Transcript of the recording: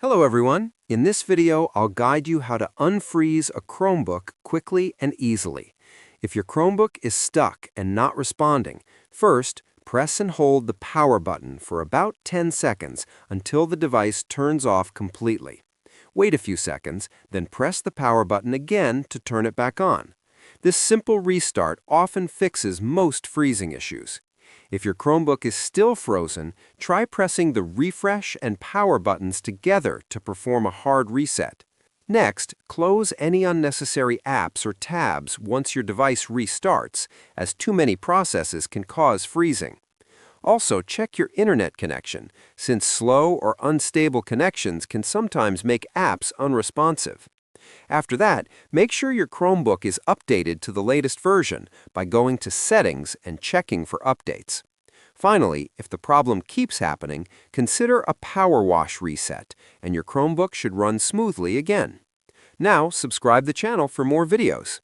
Hello everyone. In this video, I'll guide you how to unfreeze a Chromebook quickly and easily. If your Chromebook is stuck and not responding, first, press and hold the power button for about 10 seconds until the device turns off completely. Wait a few seconds, then press the power button again to turn it back on. This simple restart often fixes most freezing issues. If your Chromebook is still frozen, try pressing the refresh and power buttons together to perform a hard reset. Next, close any unnecessary apps or tabs once your device restarts, as too many processes can cause freezing. Also, check your internet connection, since slow or unstable connections can sometimes make apps unresponsive. After that, make sure your Chromebook is updated to the latest version by going to Settings and checking for updates. Finally, if the problem keeps happening, consider a power wash reset, and your Chromebook should run smoothly again. Now, subscribe the channel for more videos.